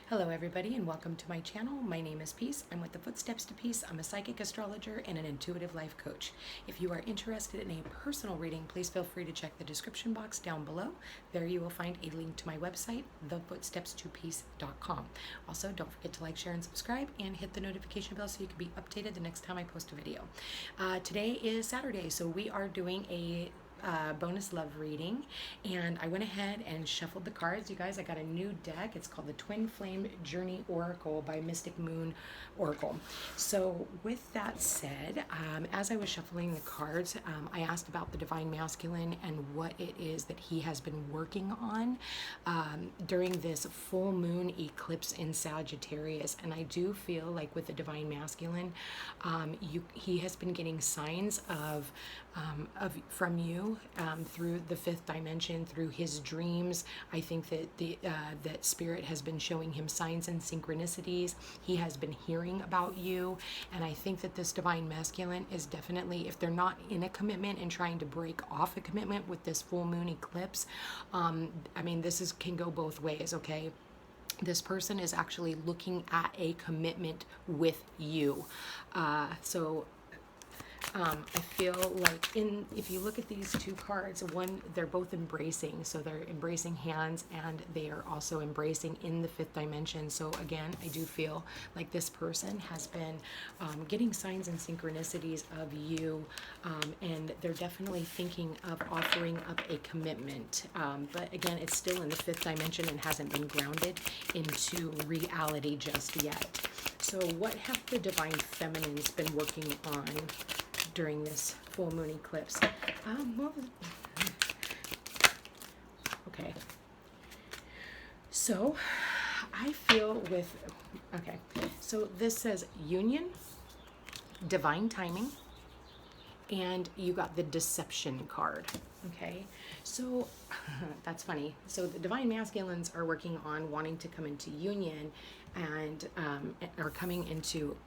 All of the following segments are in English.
Hello everybody and welcome to my channel. My name is Peace. I'm with the Footsteps to Peace. I'm a psychic astrologer and an intuitive life coach. If you are interested in a personal reading, please feel free to check the description box down below. There you will find a link to my website, thefootstepstopeace.com. Also, don't forget to like, share, and subscribe and hit the notification bell so you can be updated the next time I post a video. Today is Saturday, so we are doing a bonus love reading, and I went ahead and shuffled the cards. You guys, I got a new deck. It's called the Twin Flame Journey Oracle by Mystic Moon Oracle. So with that said, as I was shuffling the cards, I asked about the Divine Masculine and what it is that he has been working on during this full moon eclipse in Sagittarius. And I do feel like with the Divine Masculine, he has been getting signs of from you through the fifth dimension, through his dreams. I think that that Spirit has been showing him signs and synchronicities. He has been hearing about you, and I think that this Divine Masculine is definitely, if they're not in a commitment and trying to break off a commitment with this full moon eclipse, I mean, can go both ways, okay? This person is actually looking at a commitment with you. I feel like if you look at these two cards, one, they're both embracing. So they're embracing hands and they are also embracing in the fifth dimension. So again, I do feel like this person has been getting signs and synchronicities of you, and they're definitely thinking of offering up a commitment. But again, it's still in the fifth dimension and hasn't been grounded into reality just yet. So what have the Divine Feminines been working on during this full moon eclipse? Okay. So I feel so this says union, divine timing, and you got the deception card. Okay, so that's funny. So the Divine Masculines are working on wanting to come into union and are coming into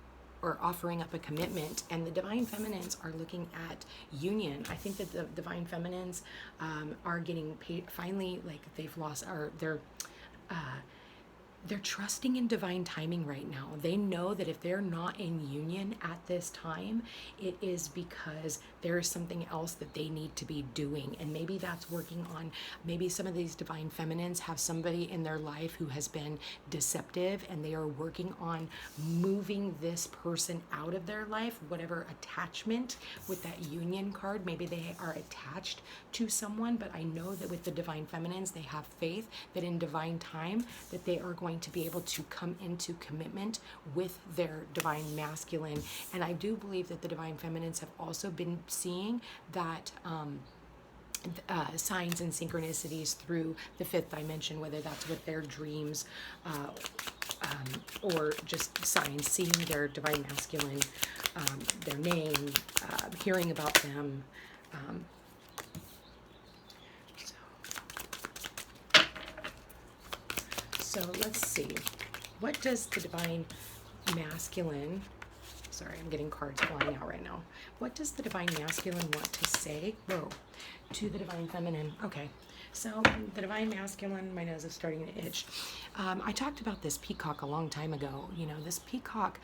or offering up a commitment, and the Divine Feminines are looking at union. I think that the Divine Feminines are getting paid finally, like they've lost, or they're trusting in divine timing right now. They know that if they're not in union at this time, it is because there is something else that they need to be doing. And maybe that's working on, maybe some of these Divine Feminines have somebody in their life who has been deceptive, and they are working on moving this person out of their life, whatever attachment with that union card. Maybe they are attached to someone, but I know that with the Divine Feminines, they have faith that in divine time that they are going to be able to come into commitment with their Divine Masculine. And I do believe that the Divine Feminines have also been seeing that signs and synchronicities through the fifth dimension, whether that's with their dreams or just signs, seeing their Divine Masculine, their name, hearing about them. So let's see, what does the Divine Masculine, sorry, I'm getting cards flying out right now. What does the Divine Masculine want to say, to the Divine Feminine? Okay, so the Divine Masculine, my nose is starting to itch. I talked about this peacock a long time ago. You know, this peacock,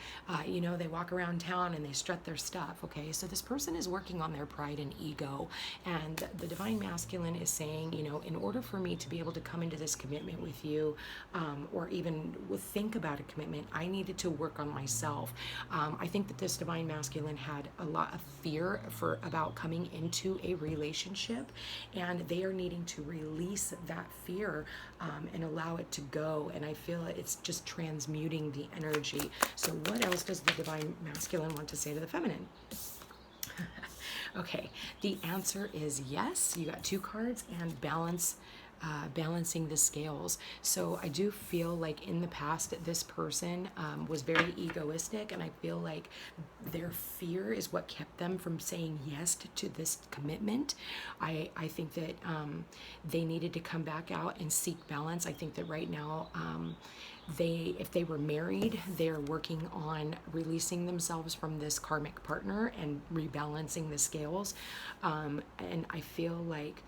they walk around town and they strut their stuff, okay? So this person is working on their pride and ego, and the Divine Masculine is saying, in order for me to be able to come into this commitment with you, or even think about a commitment, I needed to work on myself. I think that this Divine Masculine had a lot of fear about coming into a relationship, and they are needing to release that fear and allow it to go. And I feel it's just transmuting the energy. So what else does the Divine Masculine want to say to the feminine? Okay, the answer is yes. You got two cards, and balancing the scales. So I do feel like in the past this person was very egoistic, and I feel like their fear is what kept them from saying yes to this commitment. I think that they needed to come back out and seek balance. I think that right now if they were married, they're working on releasing themselves from this karmic partner and rebalancing the scales. And I feel like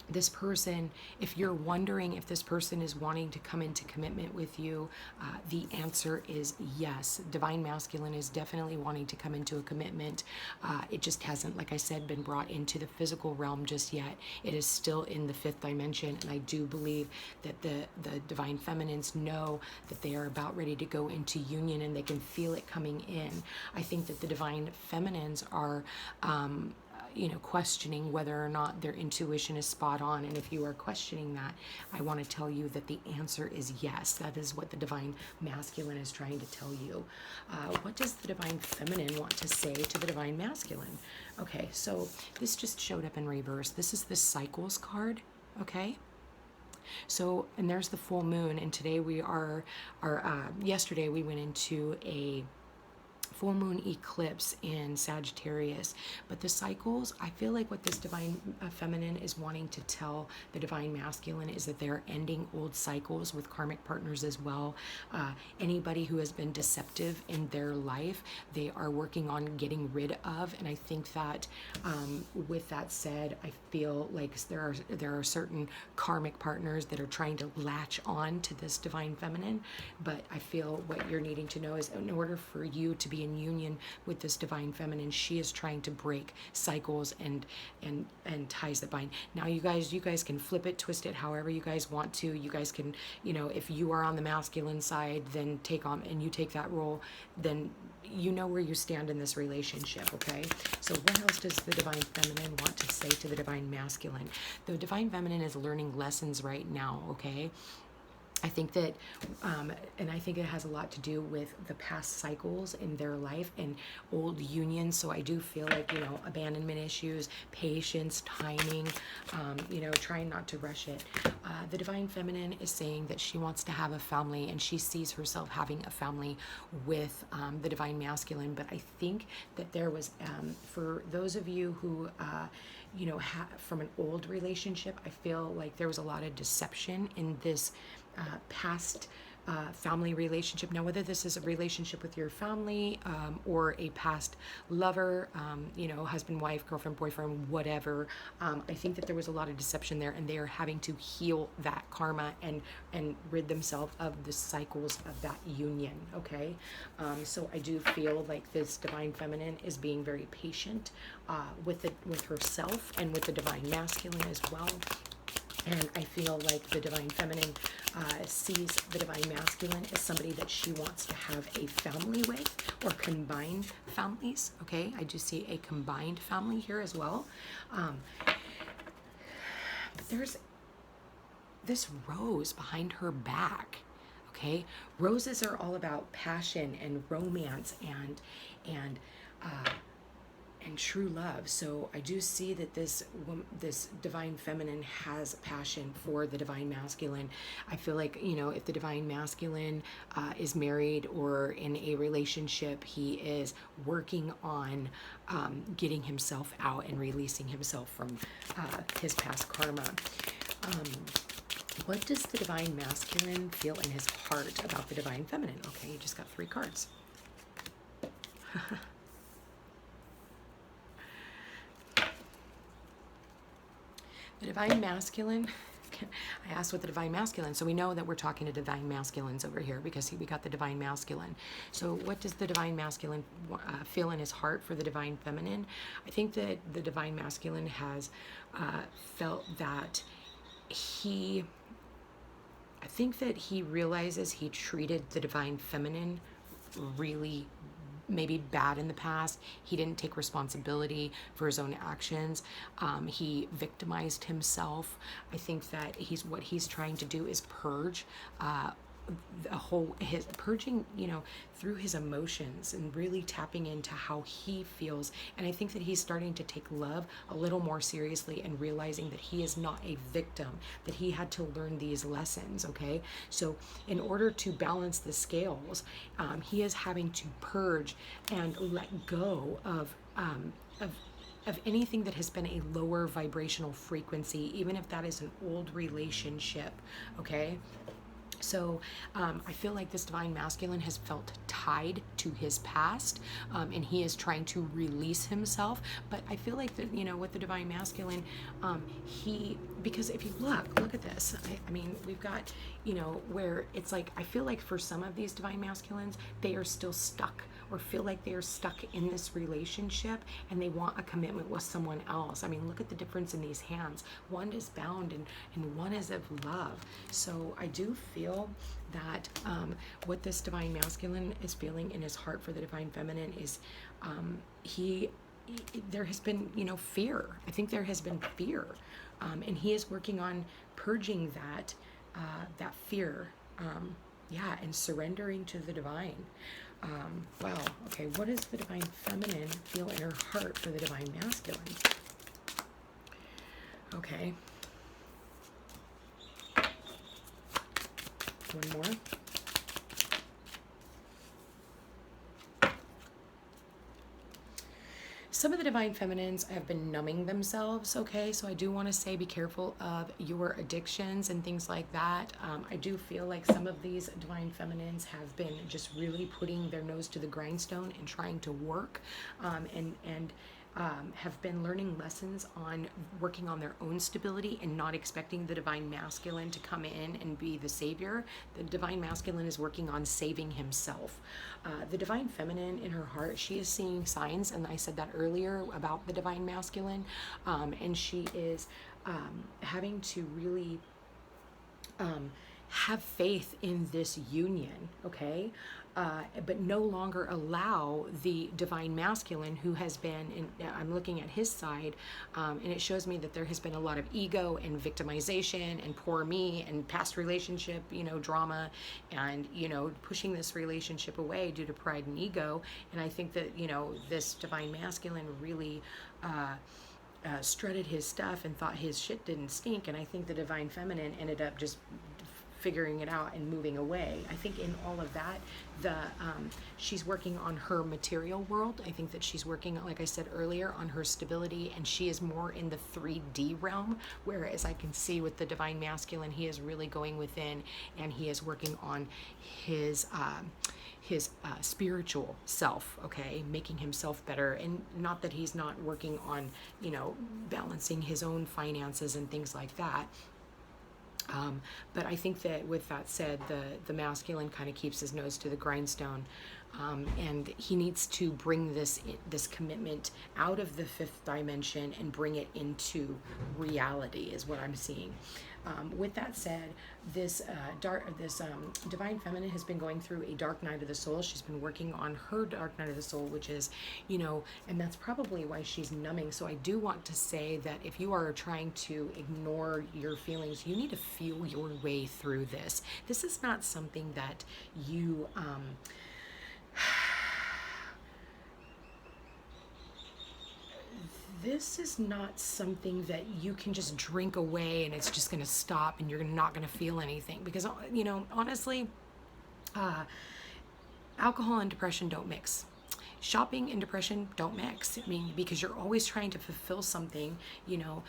this person, if you're wondering if this person is wanting to come into commitment with you, the answer is yes. Divine Masculine is definitely wanting to come into a commitment. It just hasn't, like I said, been brought into the physical realm just yet. It is still in the 5th dimension, and I do believe that the Divine Feminines know that they are about ready to go into union, and they can feel it coming in. I think that the Divine Feminines are questioning whether or not their intuition is spot on. And if you are questioning that, I want to tell you that the answer is yes. That is what the Divine Masculine is trying to tell you. What does the Divine Feminine want to say to the Divine Masculine? Okay, so this just showed up in reverse. This is the Cycles card, okay? So, and there's the full moon, and today yesterday we went into a full moon eclipse in Sagittarius. But the cycles, I feel like what this Divine Feminine is wanting to tell the Divine Masculine is that they're ending old cycles with karmic partners as well. Anybody who has been deceptive in their life, they are working on getting rid of. And I think that with that said, I feel like there are certain karmic partners that are trying to latch on to this Divine Feminine. But I feel what you're needing to know is, in order for you to be in union with this Divine Feminine, she is trying to break cycles and ties that bind. Now you guys can flip it, twist it however you guys want to. You guys can, if you are on the masculine side, then take that role, then you know where you stand in this relationship, okay? So what else does the Divine Feminine want to say to the Divine Masculine? The Divine Feminine is learning lessons right now, okay? I think that, and I think it has a lot to do with the past cycles in their life and old unions. So I do feel like, abandonment issues, patience, timing, trying not to rush it. The Divine Feminine is saying that she wants to have a family, and she sees herself having a family with the Divine Masculine. But I think that there was, for those of you who, from an old relationship, I feel like there was a lot of deception in this past family relationship. Now, whether this is a relationship with your family or a past lover, husband, wife, girlfriend, boyfriend, whatever, I think that there was a lot of deception there, and they are having to heal that karma and rid themselves of the cycles of that union, okay? So I do feel like this Divine Feminine is being very patient with herself and with the Divine Masculine as well. And I feel like the Divine Feminine sees the Divine Masculine as somebody that she wants to have a family with, or combined families, okay? I do see a combined family here as well. But there's this rose behind her back, okay? Roses are all about passion and romance and true love. So I do see that this Divine Feminine has passion for the Divine Masculine. I feel like, if the Divine Masculine is married or in a relationship, he is working on getting himself out and releasing himself from his past karma. What does the Divine Masculine feel in his heart about the Divine Feminine? Okay, you just got 3 cards. The Divine Masculine, I asked what the Divine Masculine, so we know that we're talking to Divine Masculines over here because we got the Divine Masculine. So what does the Divine Masculine feel in his heart for the Divine Feminine? I think that the Divine Masculine has felt that he realizes he treated the Divine Feminine really maybe bad in the past. He didn't take responsibility for his own actions. He victimized himself. I think that what he's trying to do is purge purging, through his emotions and really tapping into how he feels. And I think that he's starting to take love a little more seriously and realizing that he is not a victim, that he had to learn these lessons, okay? So in order to balance the scales, he is having to purge and let go of anything that has been a lower vibrational frequency, even if that is an old relationship, okay? So I feel like this Divine Masculine has felt tied to his past, and he is trying to release himself. But I feel like that, you know, with the divine masculine, because if you look at this, I mean, we've got, you know, where it's like, I feel like for some of these divine masculines, they are still stuck, or feel like they are stuck in this relationship and they want a commitment with someone else. I mean, look at the difference in these hands. One is bound and one is of love. So I do feel that what this divine masculine is feeling in his heart for the divine feminine is there has been, you know, fear. I think there has been fear, and he is working on purging that fear, and surrendering to the divine. Wow. Okay. What does the divine feminine feel in her heart for the divine masculine? Okay. One more. Some of the divine feminines have been numbing themselves, okay? So I do want to say be careful of your addictions and things like that. I do feel like some of these divine feminines have been just really putting their nose to the grindstone and trying to work, and have been learning lessons on working on their own stability and not expecting the divine masculine to come in and be the savior. The divine masculine is working on saving himself. The divine feminine in her heart, she is seeing signs, and I said that earlier about the divine masculine, and she is having to really have faith in this union, okay? But no longer allow the divine masculine, who has been, I'm looking at his side, and it shows me that there has been a lot of ego and victimization and poor me and past relationship, you know, drama, and, you know, pushing this relationship away due to pride and ego. And I think that, you know, this divine masculine really strutted his stuff and thought his shit didn't stink. And I think the divine feminine ended up just figuring it out and moving away. I think in all of that, she's working on her material world. I think that she's working, like I said earlier, on her stability, and she is more in the 3D realm, whereas I can see with the divine masculine, he is really going within, and he is working on his spiritual self, okay, making himself better. And not that he's not working on, you know, balancing his own finances and things like that. But I think that with that said, the masculine kind of keeps his nose to the grindstone, and he needs to bring this commitment out of the fifth dimension and bring it into reality, is what I'm seeing. With that said, this divine feminine has been going through a dark night of the soul. She's been working on her dark night of the soul, which is, you know, and that's probably why she's numbing. So I do want to say that if you are trying to ignore your feelings, you need to feel your way through this. This is not something that you this is not something that you can just drink away and it's just going to stop and you're not going to feel anything. Because, you know, honestly, alcohol and depression don't mix. Shopping and depression don't mix. I mean, because you're always trying to fulfill something, you know,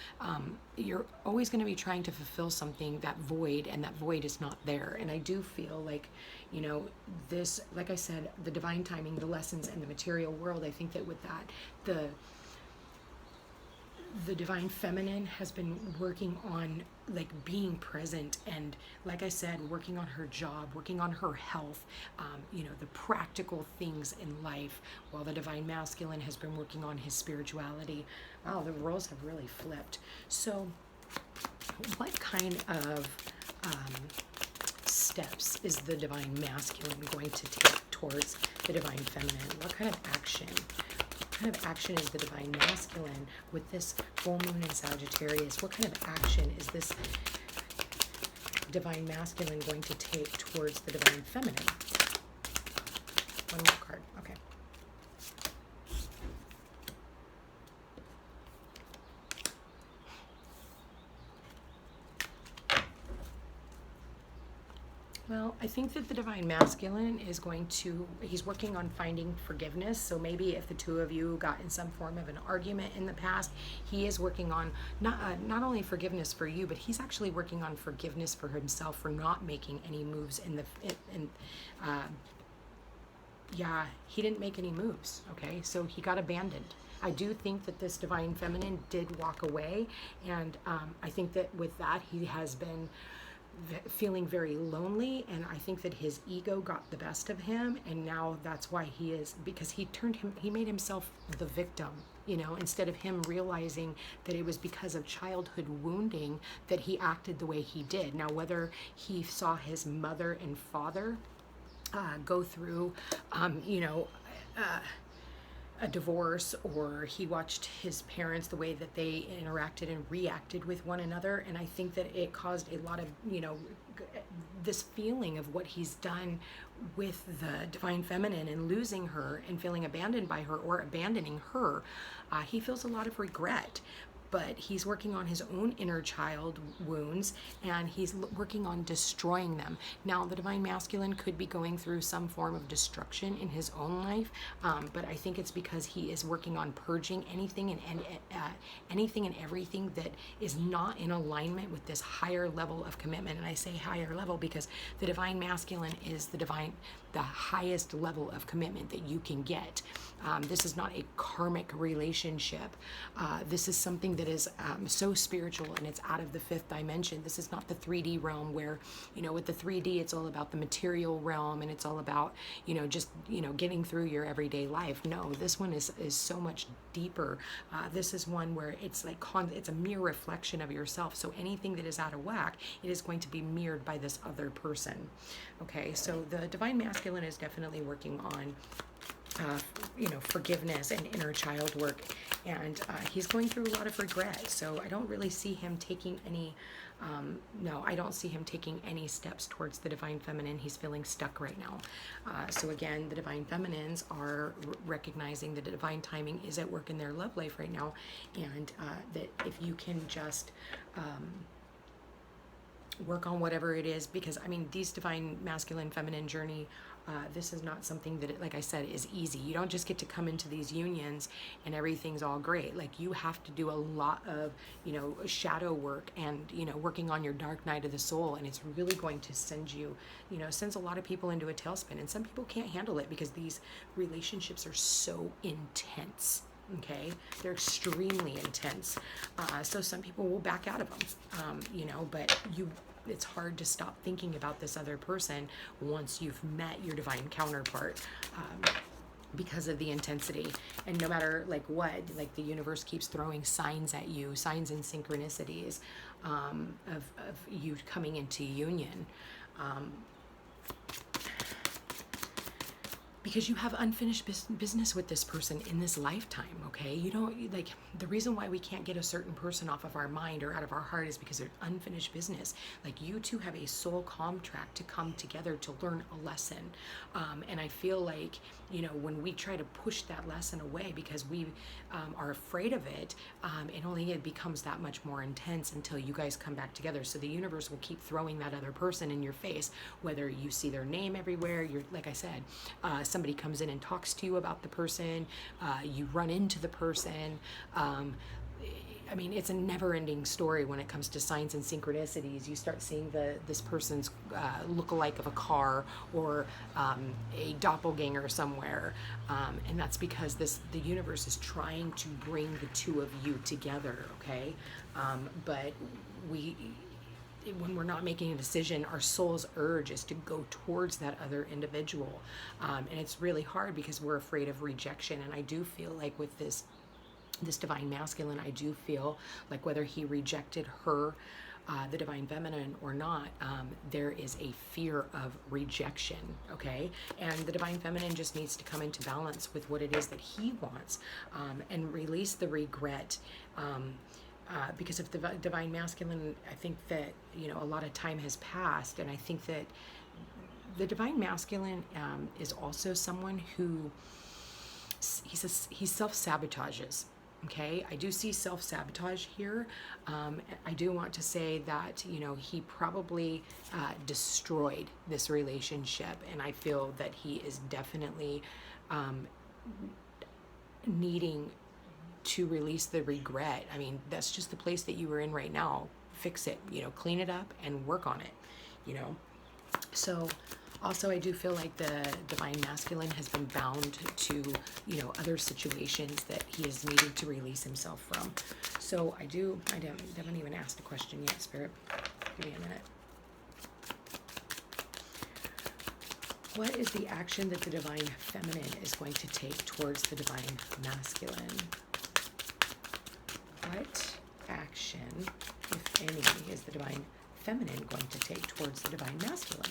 you're always going to be trying to fulfill something, that void, and that void is not there. And I do feel like, you know, this, like I said, the divine timing, the lessons, and the material world, I think that with that, the divine feminine has been working on, like, being present, and, like I said, working on her job, working on her health, you know, the practical things in life, while the divine masculine has been working on his spirituality. Wow, the roles have really flipped. So what kind of steps is the divine masculine going to take towards the divine feminine? What kind of action? What kind of action is the divine masculine with this full moon in Sagittarius? What kind of action is this divine masculine going to take towards the divine feminine? One more card. Okay. Well, I think that the divine masculine is he's working on finding forgiveness. So maybe if the two of you got in some form of an argument in the past, he is working on not only forgiveness for you, but he's actually working on forgiveness for himself for not making any moves yeah, he didn't make any moves, okay? So he got abandoned. I do think that this divine feminine did walk away, and I think that with that, he has been feeling very lonely, and I think that his ego got the best of him, and now that's why he is, because he made himself the victim, you know, instead of him realizing that it was because of childhood wounding that he acted the way he did. Now, whether he saw his mother and father go through, you know, a divorce, or he watched his parents, the way that they interacted and reacted with one another, and I think that it caused a lot of, you know, this feeling of what he's done with the divine feminine and losing her and feeling abandoned by her or abandoning her. He feels a lot of regret, but he's working on his own inner child wounds, and he's working on destroying them. Now, the divine masculine could be going through some form of destruction in his own life, but I think it's because he is working on purging anything and everything that is not in alignment with this higher level of commitment. And I say higher level because the divine masculine is the highest level of commitment that you can get. This is not a karmic relationship. This is something that is so spiritual, and it's out of the fifth dimension. This is not the 3D realm where, you know, with the 3D, it's all about the material realm, and it's all about, you know, just, you know, getting through your everyday life. No, this one is so much deeper. This is one where it's like, it's a mere reflection of yourself. So anything that is out of whack, it is going to be mirrored by this other person. Okay, so the divine masculine is definitely working on you know, forgiveness and inner child work, and he's going through a lot of regret. So I don't really see him taking any no, I don't see him taking any steps towards the divine feminine. He's feeling stuck right now. So again, the divine feminines are recognizing that the divine timing is at work in their love life right now, and that if you can just work on whatever it is, because I mean, these divine masculine feminine journey, this is not something that, like I said, is easy. You don't just get to come into these unions and everything's all great. Like, you have to do a lot of, you know, shadow work and, you know, working on your dark night of the soul, and it's really going to send you, you know, sends a lot of people into a tailspin, and some people can't handle it because these relationships are so intense. Okay, they're extremely intense. So some people will back out of them, you know, but it's hard to stop thinking about this other person once you've met your divine counterpart, because of the intensity. And no matter like what, like the universe keeps throwing signs at you, signs and synchronicities of you coming into union. Because you have unfinished business with this person in this lifetime, okay? You don't, like, the reason why we can't get a certain person off of our mind or out of our heart is because they're unfinished business. Like, you two have a soul contract to come together to learn a lesson. And I feel like, you know, when we try to push that lesson away because we are afraid of it, it becomes that much more intense until you guys come back together. So the universe will keep throwing that other person in your face, whether you see their name everywhere, you're, like I said, somebody comes in and talks to you about the person, you run into the person. I mean, it's a never-ending story when it comes to signs and synchronicities. You start seeing this person's look-alike of a car, or a doppelganger somewhere, and that's because the universe is trying to bring the two of you together. Okay, but when we're not making a decision, our soul's urge is to go towards that other individual, and it's really hard because we're afraid of rejection. And I do feel like with this divine masculine, I do feel like whether he rejected her, the divine feminine, or not, there is a fear of rejection, okay? And the divine feminine just needs to come into balance with what it is that he wants, and release the regret. Because of the divine masculine, I think that, you know, a lot of time has passed, and I think that the divine masculine is also someone who he self-sabotages. Okay, I do see self-sabotage here. I do want to say that, you know, he probably destroyed this relationship, and I feel that he is definitely needing to release the regret. I mean, that's just the place that you were in right now. Fix it, you know, clean it up and work on it, you know. So Also, I do feel like the divine masculine has been bound to, you know, other situations that he is needing to release himself from. So I haven't even asked a question yet, Spirit. Give me a minute. What is the action that the divine feminine is going to take towards the divine masculine? What action, if any, is the divine feminine going to take towards the divine masculine?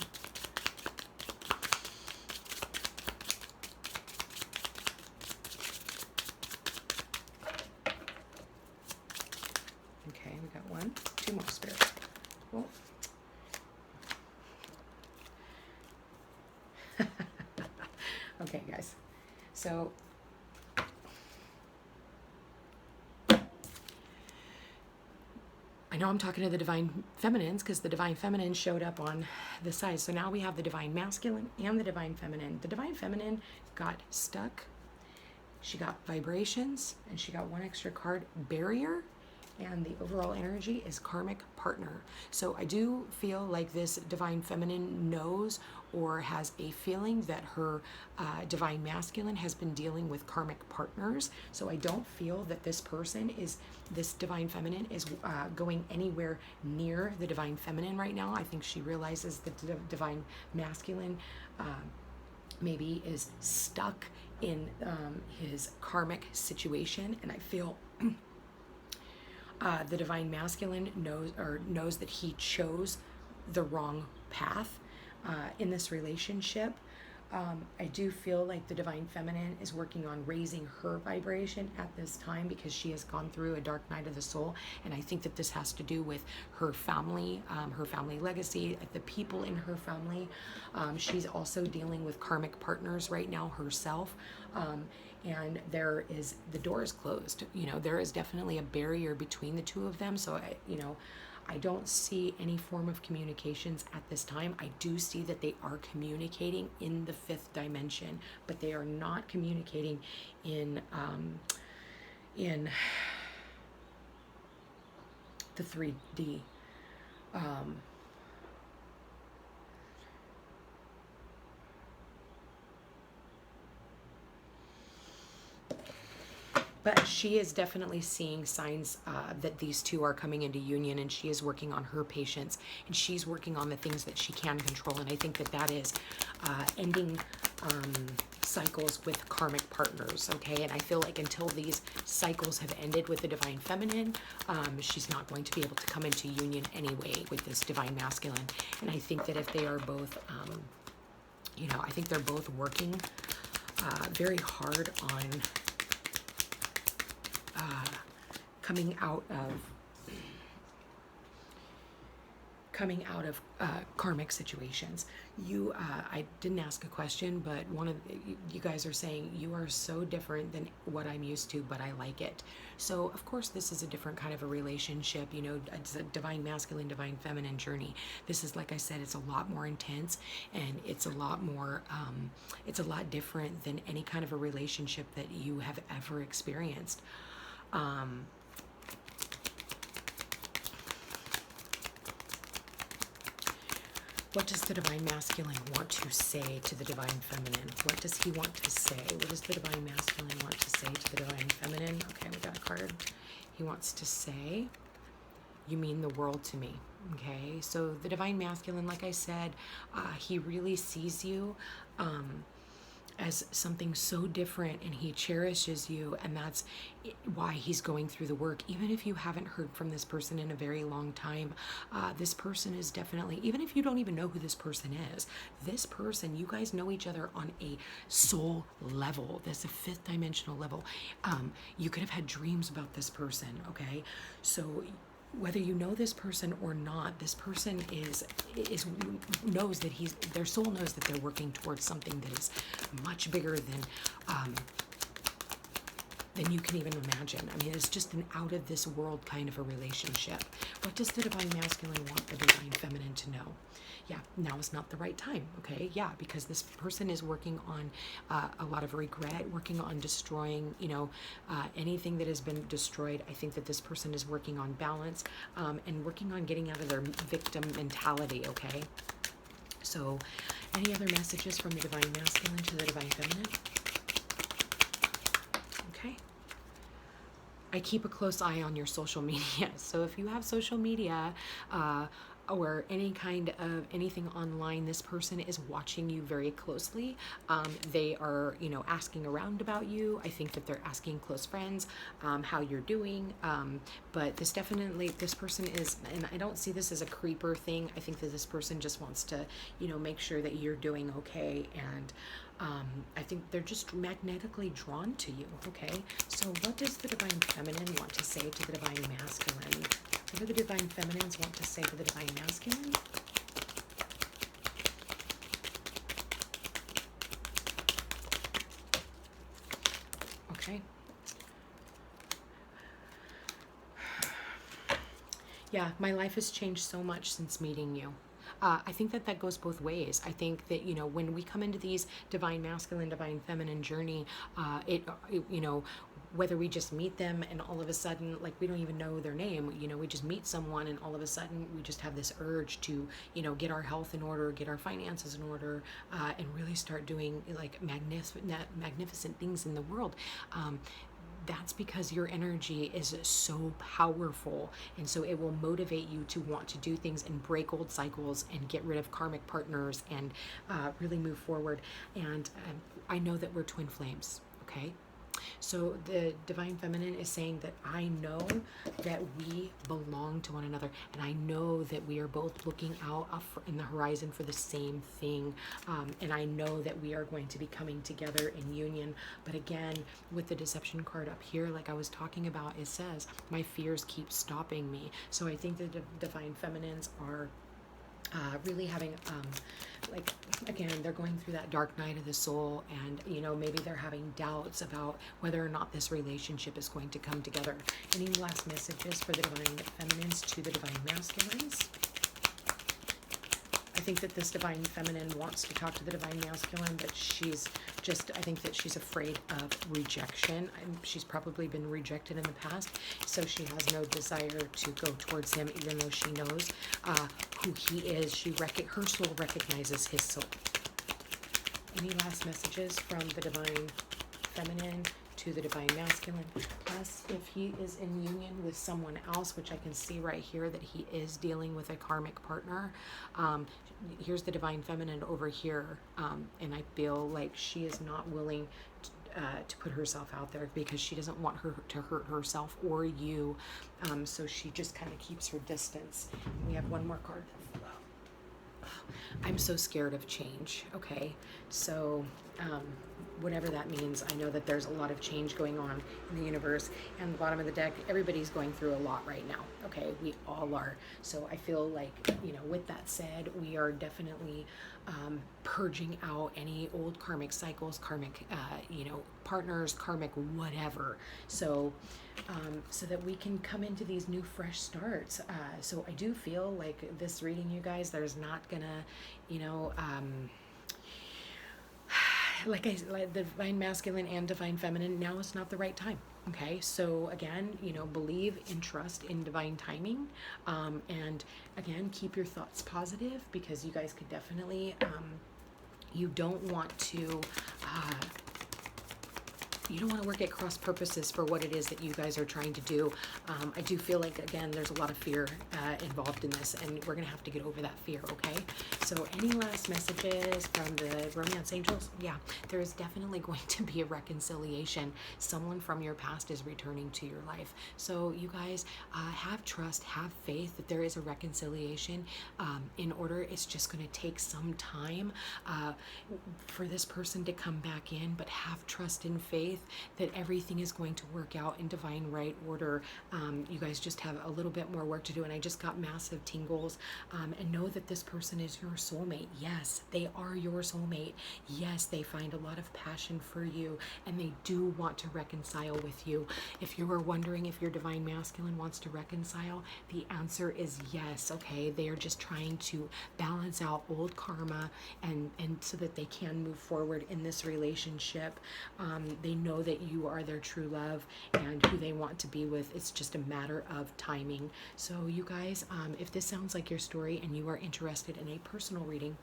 Okay, we got one, two more, Spirit. Cool. Okay, guys. So I know I'm talking to the divine feminines because the divine feminine showed up on the side. So now we have the divine masculine and the divine feminine. The divine feminine got stuck. She got vibrations and she got one extra card, barrier. And the overall energy is karmic partner. So I do feel like this divine feminine knows or has a feeling that her divine masculine has been dealing with karmic partners. So I don't feel that this divine feminine is going anywhere near the divine feminine right now. I think she realizes that the divine masculine maybe is stuck in his karmic situation. And I feel the divine masculine knows that he chose the wrong path in this relationship. I do feel like the divine feminine is working on raising her vibration at this time because she has gone through a dark night of the soul. And I think that this has to do with her family legacy, the people in her family. She's also dealing with karmic partners right now herself. And the door is closed. You know, there is definitely a barrier between the two of them. So, I don't see any form of communications at this time. I do see that they are communicating in the fifth dimension, but they are not communicating in the 3D. But she is definitely seeing signs that these two are coming into union, and she is working on her patience, and she's working on the things that she can control. And I think that is ending cycles with karmic partners, okay? And I feel like until these cycles have ended with the divine feminine, she's not going to be able to come into union anyway with this divine masculine. And I think that if they are both, I think they're both working very hard on coming out of karmic situations. I didn't ask a question, but you guys are saying you are so different than what I'm used to, but I like it. So of course this is a different kind of a relationship. You know, it's a divine masculine, divine feminine journey. This is, like I said, it's a lot more intense, and it's a lot more, it's a lot different than any kind of a relationship that you have ever experienced. What does the divine masculine want to say to the divine feminine? What does he want to say? What does the divine masculine want to say to the divine feminine? Okay, we got a card. He wants to say, you mean the world to me. Okay, so the divine masculine, like I said, he really sees you as something so different, and he cherishes you, and that's why he's going through the work. Even if you haven't heard from this person in a very long time, this person is definitely, even if you don't even know who this person is, this person, you guys know each other on a soul level. That's a fifth dimensional level. You could have had dreams about this person, okay? So whether you know this person or not, this person knows that their soul knows that they're working towards something that is much bigger than you can even imagine. I mean, it's just an out of this world kind of a relationship. What does the divine masculine want the divine feminine to know? Yeah, now is not the right time, okay? Yeah, because this person is working on a lot of regret, working on destroying, anything that has been destroyed. I think that this person is working on balance and working on getting out of their victim mentality, okay? So Any other messages from the divine masculine to the divine feminine? Okay. I keep a close eye on your social media. So if you have social media, or any kind of anything online, this person is watching you very closely. They are, asking around about you. I think that they're asking close friends how you're doing. But this person is, and I don't see this as a creeper thing. I think that this person just wants to, make sure that you're doing okay. And I think they're just magnetically drawn to you, okay? So what does the divine feminine want to say to the divine masculine? What do the divine feminines want to say to the divine masculine? Okay. Yeah, my life has changed so much since meeting you. I think that goes both ways. I think that, when we come into these divine masculine, divine feminine journey, whether we just meet them and all of a sudden, like, we don't even know their name, we just meet someone and all of a sudden we just have this urge to, get our health in order, get our finances in order, and really start doing like magnificent things in the world. That's because your energy is so powerful, and so it will motivate you to want to do things and break old cycles and get rid of karmic partners and really move forward. And I know that we're twin flames, okay? So the divine feminine is saying that I know that we belong to one another, and I know that we are both looking out in the horizon for the same thing, and I know that we are going to be coming together in union. But again, with the deception card up here, like I was talking about, it says my fears keep stopping me. So I think the divine feminines are really having, again, they're going through that dark night of the soul, and, maybe they're having doubts about whether or not this relationship is going to come together. Any last messages for the divine feminines to the divine masculines? I think that this divine feminine wants to talk to the divine masculine, but I think that she's afraid of rejection. She's probably been rejected in the past, so she has no desire to go towards him, even though she knows who he is. Her soul recognizes his soul. Any last messages from the divine feminine to the divine masculine? Plus, if he is in union with someone else, which I can see right here that he is dealing with a karmic partner, here's the divine feminine over here, and I feel like she is not willing to put herself out there because she doesn't want her to hurt herself or you, so she just kind of keeps her distance. We have one more card. I'm so scared of change, okay? So whatever that means, I know that there's a lot of change going on in the universe, and the bottom of the deck, everybody's going through a lot right now, okay? We all are. So I feel like, with that said, we are definitely purging out any old karmic cycles, karmic, partners, karmic whatever. So that we can come into these new fresh starts. So I do feel like this reading, you guys, there's not gonna, like the divine masculine and divine feminine, now is not the right time. Okay, so again, believe and trust in divine timing, and again, keep your thoughts positive, because you guys could definitely, you don't want to work at cross purposes for what it is that you guys are trying to do. I do feel like, again, there's a lot of fear involved in this, and we're going to have to get over that fear, okay? So any last messages from the romance angels? Yeah, there is definitely going to be a reconciliation. Someone from your past is returning to your life. So you guys have trust, have faith that there is a reconciliation in order. It's just going to take some time for this person to come back in, but have trust and faith that everything is going to work out in divine right order. You guys just have a little bit more work to do, and I just got massive tingles, and know that this person is your soulmate. Yes, they are your soulmate. Yes, they find a lot of passion for you, and they do want to reconcile with you. If you were wondering if your divine masculine wants to reconcile, the answer is yes, okay? They are just trying to balance out old karma and so that they can move forward in this relationship. They know that you are their true love and who they want to be with. It's just a matter of timing. So you guys, if this sounds like your story and you are interested in a personal reading,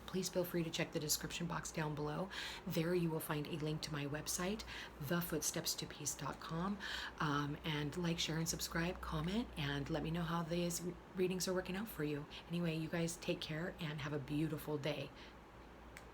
please feel free to check the description box down below. There you will find a link to my website, thefootstepstopeace.com. And like, share, and subscribe, comment, and let me know how these readings are working out for you. Anyway, you guys take care and have a beautiful day.